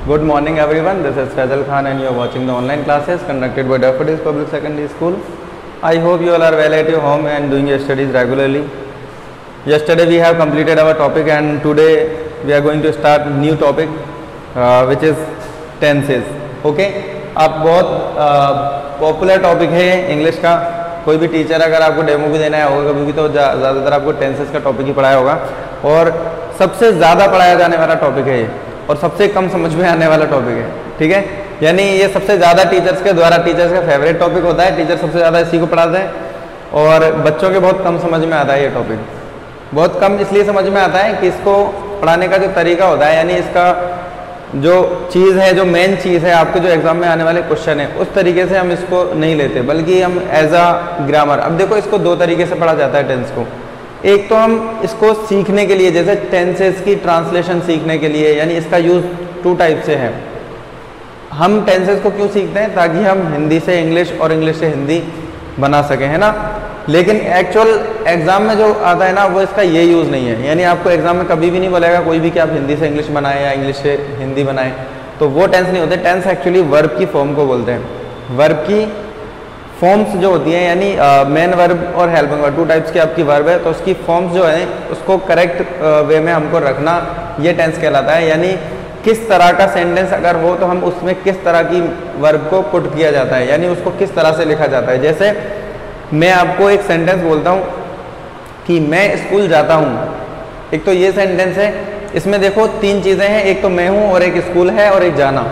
Good morning everyone, this is Faisal Khan and you are watching the online classes conducted by Daffodils Public Secondary School. I hope you all are well at your home and doing your studies regularly. Yesterday we have completed our topic and today we are going to start new topic which is tenses. Okay, अब बहुत popular topic है English का. कोई भी teacher अगर आपको demo भी देना होगा कभी भी तो ज़्यादातर आपको टेंसेस का टॉपिक ही पढ़ाया होगा और सबसे ज़्यादा पढ़ाया जाने वाला टॉपिक है ये और सबसे कम समझ में आने वाला टॉपिक है. ठीक है, यानी ये सबसे ज़्यादा टीचर्स के द्वारा टीचर्स का फेवरेट टॉपिक होता है. टीचर सबसे ज़्यादा इसी को पढ़ाते हैं और बच्चों के बहुत कम समझ में आता है ये टॉपिक. बहुत कम इसलिए समझ में आता है कि इसको पढ़ाने का जो तरीका होता है यानी इसका जो चीज़ है, जो मेन चीज़ है, आपके जो एग्ज़ाम में आने वाले क्वेश्चन है उस तरीके से हम इसको नहीं लेते बल्कि हम एज अ ग्रामर. अब देखो इसको दो तरीके से पढ़ा जाता है टेंस को. एक तो हम इसको सीखने के लिए जैसे टेंसेस की ट्रांसलेशन सीखने के लिए यानी इसका यूज़ टू टाइप से है. हम टेंसेस को क्यों सीखते हैं? ताकि हम हिंदी से इंग्लिश और इंग्लिश से हिंदी बना सकें, है ना. लेकिन एक्चुअल एग्जाम में जो आता है ना वो इसका ये यूज़ नहीं है. यानी आपको एग्जाम में कभी भी नहीं बोलेगा कोई भी कि आप हिंदी से इंग्लिश बनाएं या इंग्लिश से हिंदी बनाएं, तो वो टेंस नहीं होते. टेंस एक्चुअली वर्ब की फॉर्म को बोलते हैं. वर्ब की फॉर्म्स जो होती हैं यानी मेन वर्ब और हेल्पिंग वर्ब, टू टाइप्स की आपकी वर्ब है तो उसकी फॉर्म्स जो है उसको करेक्ट वे में हमको रखना ये टेंस कहलाता है. यानी किस तरह का सेंटेंस अगर हो तो हम उसमें किस तरह की वर्ब को पुट किया जाता है यानी उसको किस तरह से लिखा जाता है. जैसे मैं आपको एक सेंटेंस बोलता हूँ कि मैं स्कूल जाता हूँ. एक तो ये सेंटेंस है, इसमें देखो तीन चीज़ें हैं, एक तो मैं हूँ और एक स्कूल है और एक जाना.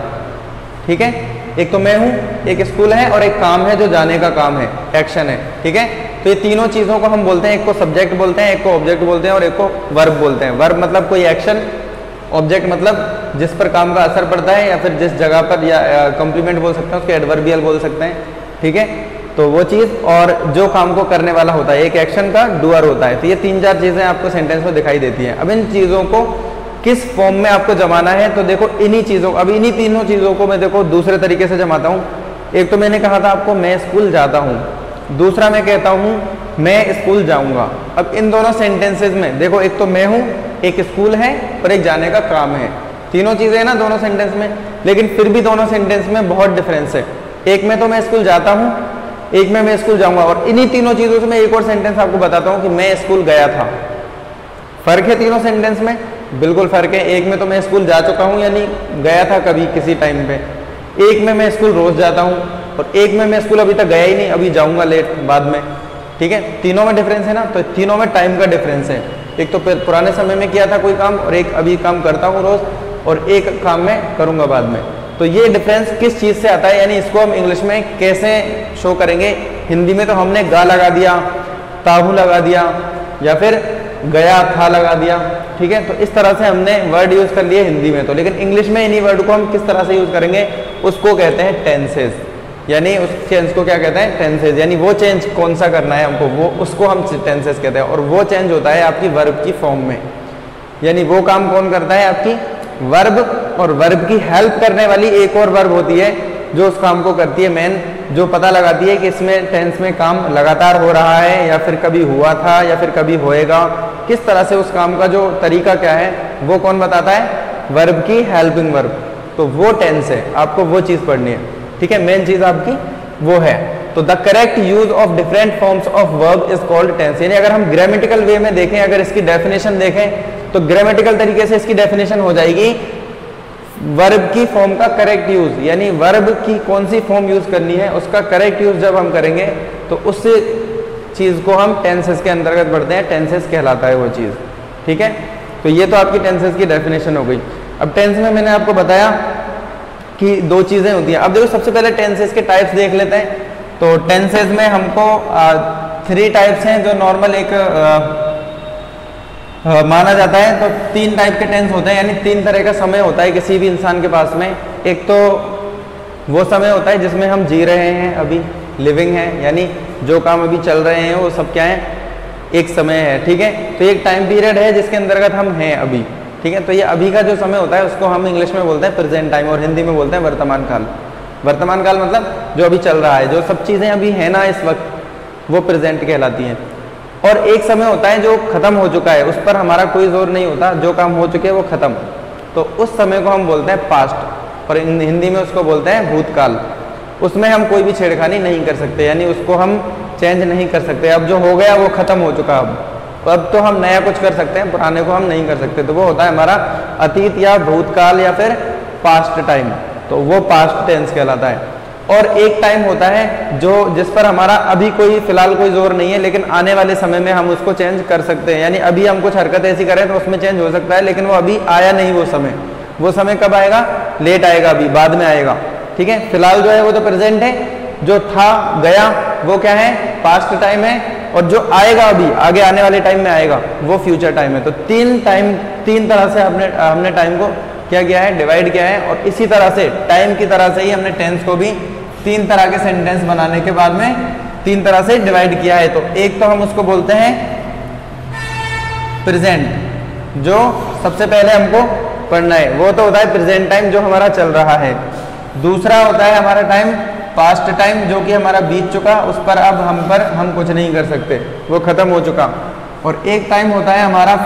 ठीक है, एक तो मैं हूँ, एक स्कूल है और एक काम है जो जाने का काम है, एक्शन है. ठीक है, तो ये तीनों चीज़ों को हम बोलते हैं, एक को सब्जेक्ट बोलते हैं, एक को ऑब्जेक्ट बोलते हैं और एक को वर्ब बोलते हैं. वर्ब मतलब कोई एक्शन, ऑब्जेक्ट मतलब जिस पर काम का असर पड़ता है या फिर जिस जगह पर या कॉम्प्लीमेंट बोल सकते हैं उसके एडवर्बियल बोल सकते हैं. ठीक है, तो वो चीज़ और जो काम को करने वाला होता है, एक एक्शन का डूअर होता है. तो ये तीन चार चीज़ें आपको सेंटेंस में दिखाई देती हैं. अब इन चीज़ों को किस फॉर्म में आपको जमाना है तो देखो इन्हीं चीज़ों, अब इन्हीं तीनों चीज़ों को मैं देखो दूसरे तरीके से जमाता हूँ. एक तो मैंने कहा था आपको मैं स्कूल जाता हूँ, दूसरा मैं कहता हूँ मैं स्कूल जाऊँगा. अब इन दोनों सेंटेंसेज में देखो एक तो मैं हूँ, एक स्कूल है और एक जाने का काम है. तीनों चीज़ें हैं ना दोनों सेंटेंस में, लेकिन फिर भी दोनों सेंटेंस में बहुत डिफरेंस है. एक में तो मैं स्कूल जाता हूँ, एक में मैं स्कूल जाऊँगा. और इन्हीं तीनों चीज़ों से मैं एक और सेंटेंस आपको बताता हूँ कि मैं स्कूल गया था. फ़र्क है तीनों सेंटेंस में, बिल्कुल फ़र्क है. एक में तो मैं स्कूल जा चुका हूँ यानी गया था कभी किसी टाइम पे, एक में मैं स्कूल रोज़ जाता हूँ और एक में मैं स्कूल अभी तक गया ही नहीं, अभी जाऊँगा लेट बाद में. ठीक है, तीनों में डिफरेंस है ना. तो तीनों में टाइम का डिफरेंस है. एक तो पुराने समय में किया था कोई काम और एक अभी काम करता हूँ रोज़ और एक काम मैं करूँगा बाद में. तो ये डिफरेंस किस चीज़ से आता है यानी इसको हम इंग्लिश में कैसे शो करेंगे. हिंदी में तो हमने गा लगा दिया, ताहू लगा दिया या फिर गया था लगा दिया. ठीक है, तो इस तरह से हमने वर्ड यूज़ कर लिए हिंदी में. तो लेकिन इंग्लिश में इन्हीं वर्ड को हम किस तरह से यूज़ करेंगे उसको कहते हैं टेंसेज. यानी उस चेंज को क्या कहते हैं? टेंसेज. यानी वो चेंज कौन सा करना है हमको वो उसको हम टेंसेज कहते हैं. और वो चेंज होता है आपकी वर्ब की फॉर्म में. यानी वो काम कौन करता है? आपकी वर्ब. और वर्ब की हेल्प करने वाली एक और वर्ब होती है जो उस काम को करती है मेन, जो पता लगाती है कि इसमें टेंस में काम लगातार हो रहा है या फिर कभी हुआ था या फिर कभी होएगा. किस तरह से उस काम का जो तरीका क्या है वो कौन बताता है? वर्ब की हेल्पिंग वर्ब. तो वो टेंस है, आपको वो चीज़ पढ़नी है. ठीक है, मेन चीज़ आपकी वो है. तो the correct use of different forms of verb is called tense. यानी अगर हम ग्रामेटिकल वे में देखें, अगर इसकी डेफिनेशन देखें तो ग्रामेटिकल तरीके से इसकी डेफिनेशन हो जाएगी वर्ब की फॉर्म का करेक्ट यूज. यानी वर्ब की कौन सी फॉर्म यूज करनी है उसका करेक्ट यूज जब हम करेंगे तो उस चीज़ को हम टेंसेस के अंतर्गत पढ़ते हैं. टेंसेस कहलाता है वो चीज़. ठीक है, तो ये तो आपकी टेंसेस की डेफिनेशन हो गई. अब टेंस में मैंने आपको बताया कि दो चीज़ें होती हैं. अब देखो सबसे पहले टेंसेस के टाइप्स देख लेते हैं. तो टेंसेस में हमको 3 टाइप्स हैं जो नॉर्मल एक माना जाता है. तो 3 टाइप के टेंस होते हैं यानी 3 तरह का समय होता है किसी भी इंसान के पास में. एक तो वो समय होता है जिसमें हम जी रहे हैं, अभी लिविंग है, यानी जो काम अभी चल रहे हैं वो सब क्या है? एक समय है. ठीक है, तो एक टाइम पीरियड है जिसके अंतर्गत हम हैं अभी. ठीक है, तो ये अभी का जो समय होता है उसको हम इंग्लिश में बोलते हैं प्रेजेंट टाइम और हिंदी में बोलते हैं वर्तमान काल. वर्तमान काल मतलब जो अभी चल रहा है, जो सब चीज़ें अभी है ना इस वक्त, वो प्रेजेंट कहलाती हैं. और एक समय होता है जो खत्म हो चुका है, उस पर हमारा कोई जोर नहीं होता, जो काम हो चुके हैं वो खत्म, तो उस समय को हम बोलते हैं पास्ट. और हिंदी में उसको बोलते हैं भूतकाल। उसमें हम कोई भी छेड़खानी नहीं कर सकते, यानी उसको हम चेंज नहीं कर सकते। अब जो हो गया वो खत्म हो चुका, अब तो हम नया कुछ कर सकते हैं, पुराने को हम नहीं कर सकते। तो वो होता है हमारा अतीत या भूतकाल या फिर पास्ट टाइम, तो वो पास्ट टेंस कहलाता है। और एक टाइम होता है जो जिस पर हमारा अभी कोई फिलहाल कोई जोर नहीं है, लेकिन आने वाले समय में हम उसको चेंज कर सकते हैं। यानी अभी हम कुछ हरकत ऐसी करें तो उसमें चेंज हो सकता है, लेकिन वो अभी आया नहीं वो समय कब आएगा? लेट आएगा, अभी बाद में आएगा। ठीक है, फिलहाल जो है वो तो प्रेजेंट है, जो था गया वो क्या है? पास्ट टाइम है, और जो आएगा अभी आगे आने वाले टाइम में आएगा वो फ्यूचर टाइम है। तो तीन तरह से हमने टाइम को क्या किया है? डिवाइड किया है। और इसी तरह से टाइम की तरह से ही हमने टेंस को भी 3 तरह के सेंटेंस बनाने के बाद में 3 तरह से डिवाइड किया है। तो एक तो हम उसको बोलते हैं प्रेजेंट, जो सबसे पहले हमको पढ़ना है, वो तो होता है प्रेजेंट टाइम जो हमारा चल रहा है। दूसरा होता है हमारा टाइम पास्ट टाइम, जो कि हमारा बीत चुका, उस पर अब हम कुछ नहीं कर सकते, वो खत्म हो चुका। और एक टाइम होता है हमारा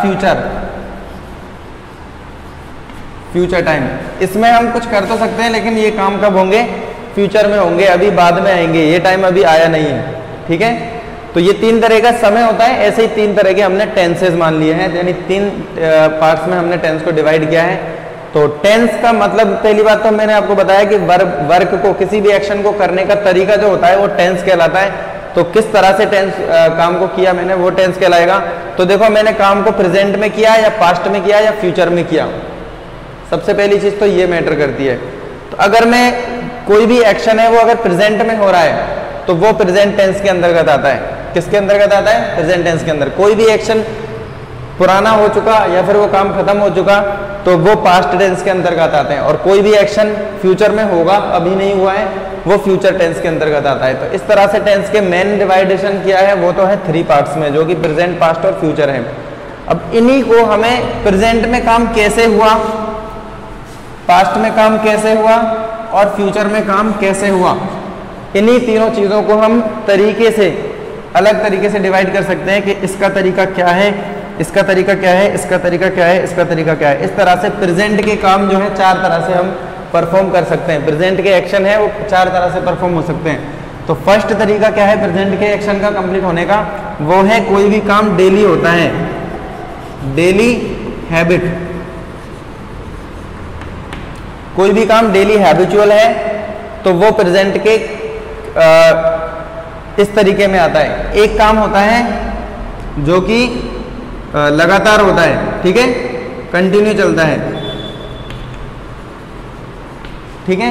फ्यूचर टाइम। इसमें हम कुछ कर तो सकते हैं, लेकिन ये काम कब होंगे? फ्यूचर में होंगे, अभी बाद में आएंगे, ये टाइम अभी आया नहीं है। ठीक है, तो ये 3 तरह का समय होता है। ऐसे ही 3 तरह के हमने टेंसेज मान लिए हैं, यानी 3 पार्ट्स में हमने टेंस को डिवाइड किया है। तो टेंस का मतलब, पहली बात तो मैंने आपको बताया कि वर्क को, किसी भी एक्शन को करने का तरीका जो होता है वो टेंस कहलाता है। तो किस तरह से टेंस काम को किया मैंने, वो टेंस कहलाएगा। तो देखो, मैंने काम को प्रेजेंट में किया या पास्ट में किया या फ्यूचर में किया, सबसे पहली चीज तो ये मैटर करती है। तो अगर मैं कोई भी एक्शन है वो अगर प्रेजेंट में हो रहा है तो वो प्रेजेंट टेंस के अंतर्गत आता है। किसके अंतर्गत आता है? प्रेजेंट टेंस के अंदर। कोई भी एक्शन पुराना हो चुका या फिर वो काम खत्म हो चुका तो वो पास्ट टेंस के अंतर्गत आते हैं। और कोई भी एक्शन फ्यूचर में होगा, अभी नहीं हुआ है, वो फ्यूचर टेंस के अंतर्गत आता है। तो इस तरह से टेंस के मेन डिवाइडेशन किया है, वो तो है 3 पार्ट्स में, जो कि प्रेजेंट, पास्ट और फ्यूचर है। अब इन्हीं को हमें प्रेजेंट में काम कैसे हुआ, पास्ट में काम कैसे हुआ और फ्यूचर में काम कैसे हुआ, इन्हीं तीनों चीज़ों को हम अलग तरीके से डिवाइड कर सकते हैं कि इसका तरीका क्या है, इसका तरीका क्या है, इसका तरीका क्या है, इसका तरीका क्या है। इस तरह से प्रेजेंट के काम जो है 4 तरह से हम परफॉर्म कर सकते हैं। प्रेजेंट के एक्शन है वो 4 तरह से परफॉर्म हो सकते हैं। तो फर्स्ट तरीका क्या है प्रेजेंट के एक्शन का कंप्लीट होने का? वो है कोई भी काम डेली होता है, डेली हैबिट। कोई भी काम डेली हैबिचुअल है तो वो प्रेजेंट के इस तरीके में आता है। एक काम होता है जो कि लगातार होता है, ठीक है, कंटिन्यू चलता है, ठीक है,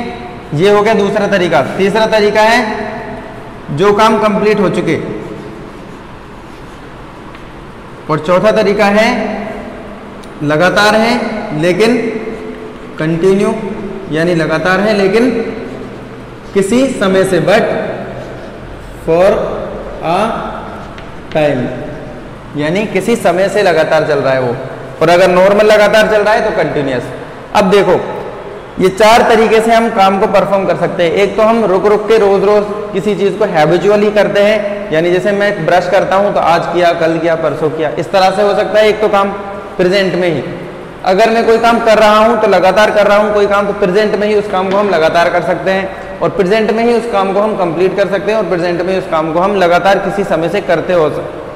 ये हो गया दूसरा तरीका। तीसरा तरीका है जो काम कंप्लीट हो चुके, और चौथा तरीका है लगातार है लेकिन कंटिन्यू, यानी लगातार है लेकिन किसी समय से, बट फॉर अ टाइम, यानी किसी समय से लगातार चल रहा है वो। और अगर नॉर्मल लगातार चल रहा है तो कंटिन्यूअस। अब देखो, ये 4 तरीके से हम काम को परफॉर्म कर सकते हैं। एक तो हम रुक रुक के रोज रोज किसी चीज को हैबिचुअली करते हैं, यानी जैसे मैं ब्रश करता हूं तो आज किया, कल किया, परसों किया, इस तरह से हो सकता है। एक तो काम प्रेजेंट में ही, अगर मैं कोई काम कर रहा हूं तो लगातार कर रहा हूं कोई काम, तो प्रेजेंट में ही उस काम को हम लगातार कर सकते हैं, और प्रेजेंट में ही उस काम को हम कंप्लीट कर सकते हैं, और प्रेजेंट में ही उस काम को हम लगातार किसी समय से करते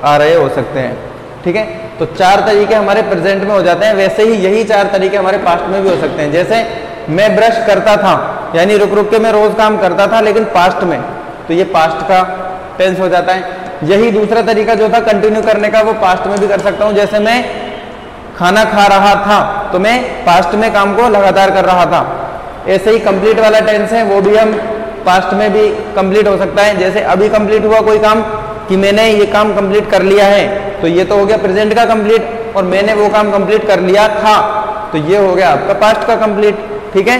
आ रहे हो सकते हैं। ठीक है, तो 4 तरीके हमारे प्रेजेंट में हो जाते हैं। वैसे ही यही 4 तरीके हमारे पास्ट में भी हो सकते हैं। जैसे मैं ब्रश करता था, यानी रुक रुक के मैं रोज काम करता था लेकिन पास्ट में, तो ये पास्ट का टेंस हो जाता है। यही दूसरा तरीका जो था कंटिन्यू करने का, वो पास्ट में भी कर सकता हूँ। जैसे मैं खाना खा रहा था तो मैं पास्ट में काम को लगातार कर रहा था। ऐसे ही कंप्लीट वाला टेंस है, वो भी हम पास्ट में भी कंप्लीट हो सकता है। जैसे अभी कंप्लीट हुआ कोई काम कि मैंने ये काम कंप्लीट कर लिया है, तो ये तो हो गया प्रेजेंट का कंप्लीट, और मैंने वो काम कंप्लीट कर लिया था, तो ये हो गया आपका पास्ट का कंप्लीट। ठीक है,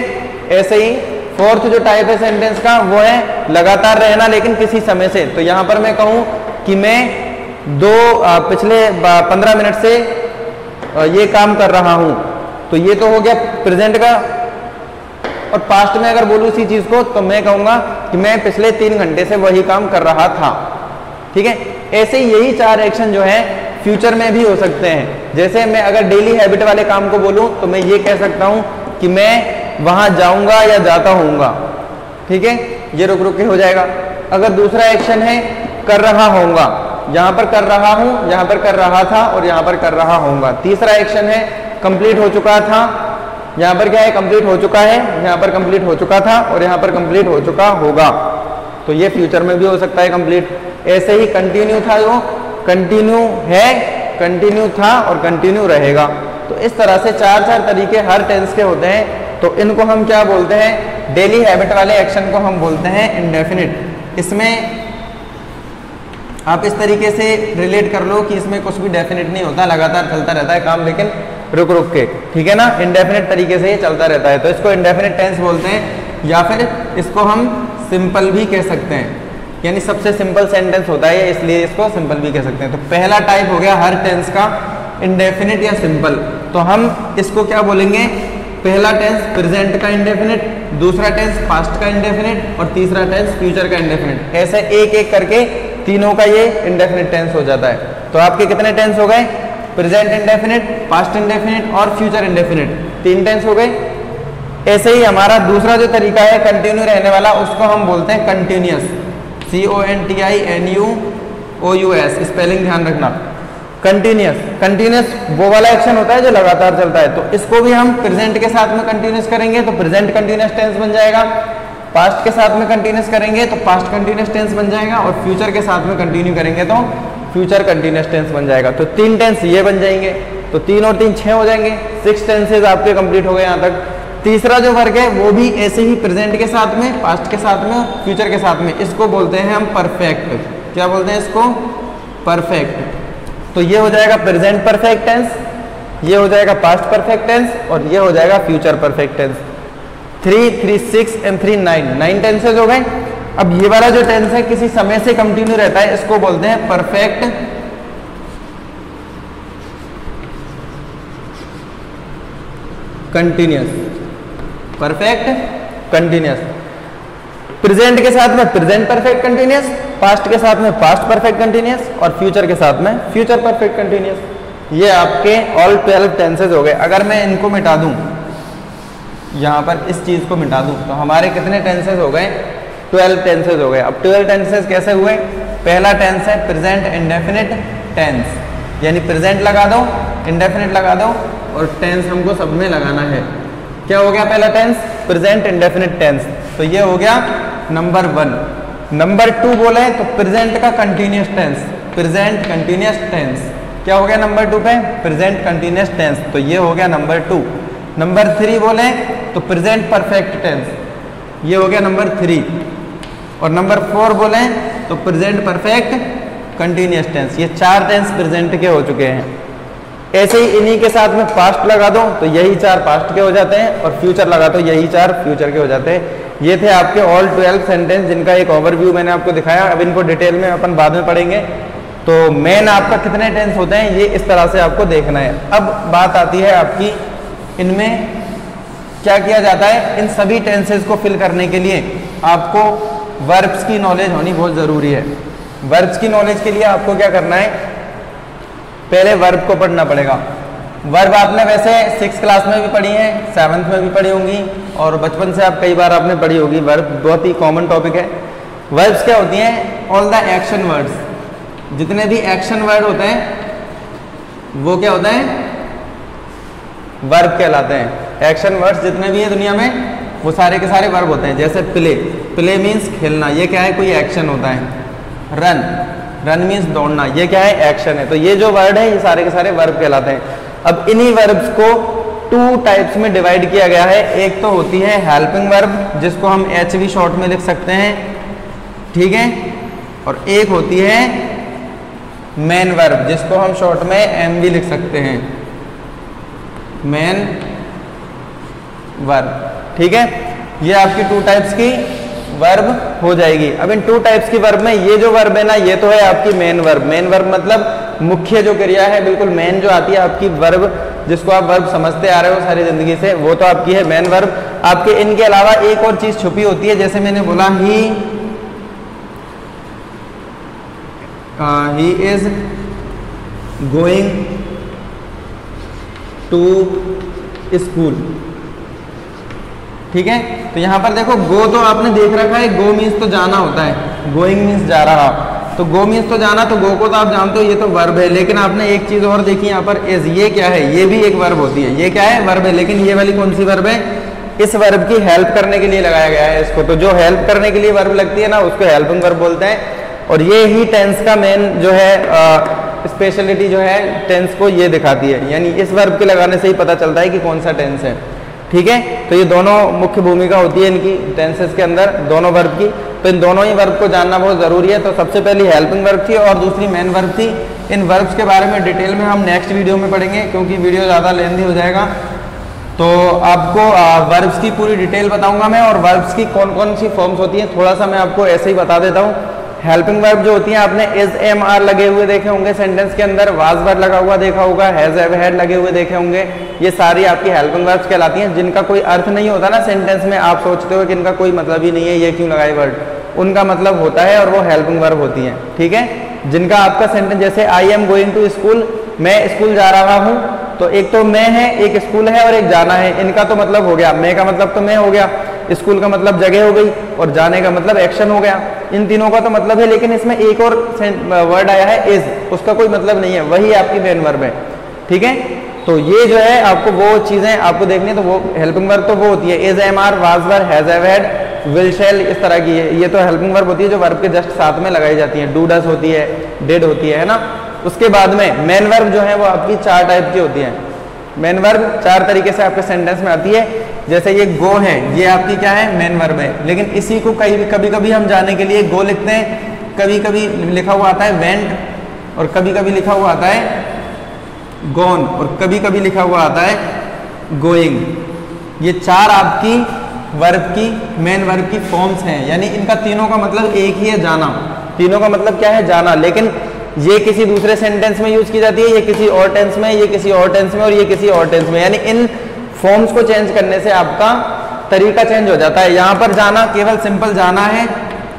ऐसे ही फोर्थ जो टाइप है सेंटेंस का, वो है लगातार रहना लेकिन किसी समय से। तो यहाँ पर मैं कहूँ कि मैं पिछले 15 मिनट से ये काम कर रहा हूँ, तो ये तो हो गया प्रेजेंट का। और पास्ट में अगर बोलूँ इसी चीज को तो मैं कहूँगा कि मैं पिछले 3 घंटे से वही काम कर रहा था। ठीक है, ऐसे यही 4 एक्शन जो है फ्यूचर में भी हो सकते हैं। जैसे मैं अगर डेली हैबिट वाले काम को बोलूँ तो मैं ये कह सकता हूँ कि मैं वहां जाऊंगा या जाता हूँगा, ठीक है, ये रुक रुक के हो जाएगा। अगर दूसरा एक्शन है कर रहा होऊंगा, यहाँ पर कर रहा हूँ, यहाँ पर कर रहा था और यहाँ पर कर रहा होऊंगा। तीसरा एक्शन है कंप्लीट हो चुका था, यहाँ पर क्या है कंप्लीट हो चुका है, यहाँ पर कंप्लीट हो चुका था और यहाँ पर कंप्लीट हो चुका होगा, तो ये फ्यूचर में भी हो सकता है कंप्लीट। ऐसे ही कंटिन्यू था, जो कंटिन्यू है, कंटिन्यू था और कंटिन्यू रहेगा। तो इस तरह से चार तरीके हर टेंस के होते हैं। तो इनको हम क्या बोलते हैं, डेली हैबिट वाले एक्शन को हम बोलते हैं इंडेफिनिट। इसमें आप इस तरीके से रिलेट कर लो कि इसमें कुछ भी डेफिनेट नहीं होता, लगातार चलता रहता है काम, लेकिन रुक रुक के, ठीक है ना, इंडेफिनिट तरीके से ये चलता रहता है। तो इसको इंडेफिनिट टेंस बोलते हैं, या फिर इसको हम सिंपल भी कह सकते हैं, यानी सबसे सिंपल सेंटेंस होता है इसलिए इसको सिंपल भी कह सकते हैं। तो पहला टाइप हो गया हर टेंस का इंडेफिनिट या सिंपल। तो हम इसको क्या बोलेंगे, पहला टेंस प्रेजेंट का इंडेफिनिट, दूसरा टेंस पास्ट का इंडेफिनिट और तीसरा टेंस फ्यूचर का इंडेफिनिट। ऐसे एक एक करके तीनों का ये इंडेफिनिट टेंस हो जाता है। तो आपके कितने टेंस हो गए, प्रेजेंट इंडेफिनिट, पास्ट इंडेफिनिट और फ्यूचर इंडेफिनिट, 3 टेंस हो गए। ऐसे ही हमारा दूसरा जो तरीका है कंटिन्यू रहने वाला, उसको हम बोलते हैं कंटिन्यूअस, CONTINUOUS, स्पेलिंग ध्यान रखना। कंटिन्यूअस, कंटिन्यूअस वो वाला एक्शन होता है जो लगातार चलता है। तो इसको भी हम प्रेजेंट के साथ में कंटिन्यूअस करेंगे तो प्रेजेंट कंटिन्यूअस टेंस बन जाएगा, पास्ट के साथ में कंटिन्यूअस करेंगे तो पास्ट कंटिन्यूअस टेंस बन जाएगा और फ्यूचर के साथ में कंटिन्यू करेंगे तो फ्यूचर कंटिन्यूअस टेंस बन जाएगा। तो 3 टेंस ये बन जाएंगे, तो 3 और 3 6 हो जाएंगे, 6 टेंसेज आपके कंप्लीट हो गए यहाँ तक। तीसरा जो वर्ग है वो भी ऐसे ही प्रेजेंट के साथ में, पास्ट के साथ में, फ्यूचर के साथ में, इसको बोलते हैं हम परफेक्ट। क्या बोलते हैं इसको, परफेक्ट। तो ये हो जाएगा प्रेजेंट परफेक्ट टेंस, ये हो जाएगा पास्ट परफेक्ट टेंस और ये हो जाएगा future perfect tense. 3, 3, 6 and 3, 9 tenses हो गए। अब ये वाला जो टेंस है किसी समय से कंटिन्यू रहता है, इसको बोलते हैं perfect continuous, perfect continuous. Present के साथ में प्रेजेंट परफेक्ट कंटिन्यूअस, पास्ट के साथ में पास्ट परफेक्ट कंटिन्यूअस और फ्यूचर के साथ में फ्यूचर परफेक्ट कंटिन्यूअस। ये आपके ऑल 12 टेंसेज हो गए। अगर मैं इनको मिटा दूं, यहाँ पर इस चीज को मिटा दूं, तो हमारे कितने टेंसेज हो गए, 12 टेंसेज हो गए। अब 12 टेंसेज कैसे हुए, पहला टेंस है प्रेजेंट इंडेफिनिट टेंस, यानी प्रेजेंट लगा दो, इंडेफिनिट लगा दो और टेंस हमको सब में लगाना है। क्या हो गया पहला टेंस, प्रेजेंट इंडेफिनिट टेंस, तो ये हो गया नंबर 1। नंबर 2 बोले तो प्रेजेंट का continuous tense, present continuous tense. क्या हो गया नंबर 2 पे, प्रेजेंट कंटिन्यूअस टेंस, तो ये हो गया नंबर 2। नंबर 3 बोले तो प्रेजेंट परफेक्ट टेंस, ये हो गया नंबर 3। और नंबर 4 बोले तो प्रेजेंट परफेक्ट कंटिन्यूअस टेंस। ये 4 टेंस प्रेजेंट के हो चुके हैं। ऐसे ही इन्हीं के साथ में पास्ट लगा दो तो यही 4 पास्ट के हो जाते हैं और फ्यूचर लगा दो यही 4 फ्यूचर के हो जाते हैं। ये थे आपके ऑल 12 सेंटेंस जिनका एक ओवरव्यू मैंने आपको दिखाया। अब इनको डिटेल में अपन बाद में पढ़ेंगे। तो मेन आपका कितने टेंस होते हैं ये इस तरह से आपको देखना है। अब बात आती है आपकी, इनमें क्या किया जाता है, इन सभी टेंसेस को फिल करने के लिए आपको वर्ब्स की नॉलेज होनी बहुत ज़रूरी है। वर्ब्स की नॉलेज के लिए आपको क्या करना है, पहले वर्ब को पढ़ना पड़ेगा। वर्ब आपने वैसे 6th क्लास में भी पढ़ी है, 7th में भी पढ़ी होंगी और बचपन से आप कई बार आपने पढ़ी होगी। वर्ब बहुत ही कॉमन टॉपिक है। वर्ब्स क्या होती हैं, ऑल द एक्शन वर्ड्स, जितने भी एक्शन वर्ड होते हैं वो क्या होते हैं, वर्ब कहलाते हैं। एक्शन वर्ड्स जितने भी हैं दुनिया में वो सारे के सारे वर्ब होते हैं। जैसे प्ले, प्ले मीन्स खेलना, ये क्या है, कोई एक्शन होता है। रन, रन मीन्स दौड़ना, ये क्या है, एक्शन है। तो ये जो वर्ड है ये सारे के सारे वर्ब कहलाते हैं। अब इन्हीं वर्ब्स को 2 टाइप्स में डिवाइड किया गया है। एक तो होती है हेल्पिंग वर्ब, जिसको हम HV शॉर्ट में लिख सकते हैं, ठीक है, और एक होती है मेन वर्ब, जिसको हम शॉर्ट में MV लिख सकते हैं, मेन वर्ब, ठीक है। ये आपकी 2 टाइप्स की वर्ब हो जाएगी। अब इन 2 टाइप्स की वर्ब में ये जो वर्ब है ना, ये तो है आपकी मेन वर्ब। मेन वर्ब मतलब मुख्य जो क्रिया है, बिल्कुल मेन जो आती है आपकी वर्ब, जिसको आप वर्ब समझते आ रहे हो सारी जिंदगी से, वो तो आपकी है मेन वर्ब। आपके इनके अलावा एक और चीज छुपी होती है, जैसे मैंने बोला he is going to school, ठीक है। तो यहाँ पर देखो गो तो आपने देख रखा है, गो मीन्स तो जाना होता है, गोइंग मीन्स जा रहा, तो गो मीन्स तो जाना, तो गो को तो आप जानते हो ये तो वर्ब है। लेकिन आपने एक चीज़ और देखी यहाँ पर इज, ये क्या है, ये भी एक वर्ब होती है, ये क्या है वर्ब है, लेकिन ये वाली कौन सी वर्ब है, इस वर्ब की हेल्प करने के लिए लगाया गया है इसको। तो जो हेल्प करने के लिए वर्ब लगती है ना उसको हेल्पिंग वर्ब बोलते हैं, और ये ही टेंस का मेन जो है स्पेशलिटी जो है टेंस को ये दिखाती है, यानी इस वर्ब के लगाने से ही पता चलता है कि कौन सा टेंस है, ठीक है। तो ये दोनों मुख्य भूमिका होती है इनकी टेंसेस के अंदर, दोनों वर्ब की। तो इन दोनों ही वर्ब को जानना बहुत ज़रूरी है। तो सबसे पहली हेल्पिंग वर्ब थी और दूसरी मेन वर्ब थी। इन वर्ब्स के बारे में डिटेल में हम नेक्स्ट वीडियो में पढ़ेंगे, क्योंकि वीडियो ज़्यादा लेंथी हो जाएगा। तो आपको वर्ब्स की पूरी डिटेल बताऊंगा मैं, और वर्ब्स की कौन कौन सी फॉर्म्स होती हैं थोड़ा सा मैं आपको ऐसे ही बता देता हूँ। हेल्पिंग वर्ब जो होती हैं आपने इज एम आर लगे हुए देखे होंगे सेंटेंस के अंदर, वाज वर्ब लगा हुआ देखा होगा, हैज हैव हैड लगे हुए देखे होंगे, ये सारी आपकी हेल्पिंग वर्ब्स कहलाती हैं, जिनका कोई अर्थ नहीं होता ना सेंटेंस में, आप सोचते हो कि इनका कोई मतलब ही नहीं है, ये क्यों लगाए वर्ड, उनका मतलब होता है और वो हेल्पिंग वर्ब होती हैं, ठीक है। जिनका आपका सेंटेंस जैसे I am going to school, मैं स्कूल जा रहा हूँ, तो एक तो मैं है, एक स्कूल है और एक जाना है, इनका तो मतलब हो गया, मैं का मतलब तो मैं हो गया, स्कूल का मतलब जगह हो गई, और जाने का मतलब एक्शन हो गया, इन तीनों का तो मतलब है। लेकिन इसमें एक और वर्ड आया है इज, उसका कोई मतलब नहीं है, वही आपकी मेन वर्ब है, ठीक है। तो ये जो है आपको वो चीज़ें आपको देखनी है, तो वो हेल्पिंग वर्ब तो वो होती है is am are, was were, has have had, will shall, इस तरह की है, ये तो हेल्पिंग वर्ब होती है जो वर्ब के जस्ट साथ में लगाई जाती है, डू डस होती है, डिड होती है ना। उसके बाद में मेन वर्ब जो है वो आपकी 4 टाइप की होती है। मेन वर्ब 4 तरीके से आपके सेंटेंस में आती है। जैसे ये गो है, ये आपकी क्या है मेन वर्ब है, लेकिन इसी को कभी कभी हम जाने के लिए गो लिखते हैं, कभी कभी लिखा हुआ आता है वेंट, और कभी कभी लिखा हुआ आता है गॉन, और कभी कभी लिखा हुआ आता है गोइंग। ये 4 आपकी वर्ब की मेन वर्ब की फॉर्म्स हैं, यानी इनका तीनों का मतलब एक ही है, जाना। तीनों का मतलब क्या है, जाना। लेकिन ये किसी दूसरे सेंटेंस में यूज की जाती है, ये किसी और टेंस में, ये किसी और टेंस में, और ये किसी और टेंस में, यानी इन फॉर्म्स को चेंज करने से आपका तरीका चेंज हो जाता है। यहाँ पर जाना केवल सिंपल जाना है,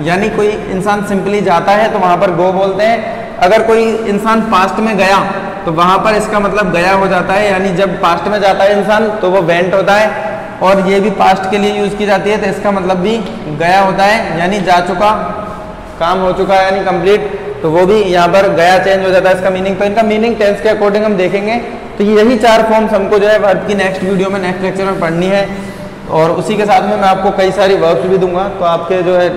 यानी कोई इंसान सिंपली जाता है तो वहाँ पर गो बोलते हैं। अगर कोई इंसान पास्ट में गया तो वहाँ पर इसका मतलब गया हो जाता है, यानी जब पास्ट में जाता है इंसान तो वो वेंट होता है, और ये भी पास्ट के लिए यूज की जाती है, तो इसका मतलब भी गया होता है, यानी जा चुका, काम हो चुका है, यानी कंप्लीट, तो वो भी यहाँ पर गया चेंज हो जाता है इसका मीनिंग। तो इनका मीनिंग टेंस के अकॉर्डिंग हम देखेंगे। तो यही 4 फॉर्म्स हमको जो है वर्ब की नेक्स्ट वीडियो में, नेक्स्ट लेक्चर में पढ़नी है, और उसी के साथ में मैं आपको कई सारी वर्ब्स भी दूंगा। तो आपके जो है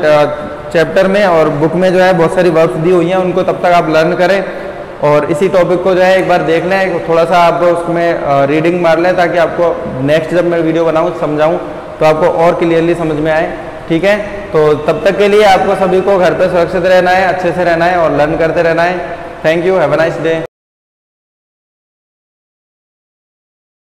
चैप्टर में और बुक में जो है बहुत सारी वर्ब्स दी हुई हैं, उनको तब तक आप लर्न करें, और इसी टॉपिक को जो है एक बार देख लें, थोड़ा सा आप उसमें रीडिंग मार लें, ताकि आपको नेक्स्ट जब मैं वीडियो बनाऊँ समझाऊँ तो आपको और क्लियरली समझ में आए, ठीक है। तो तब तक के लिए आपको सभी को घर पे सुरक्षित रहना है, अच्छे से रहना है और लर्न करते रहना है। Thank you, have a nice day.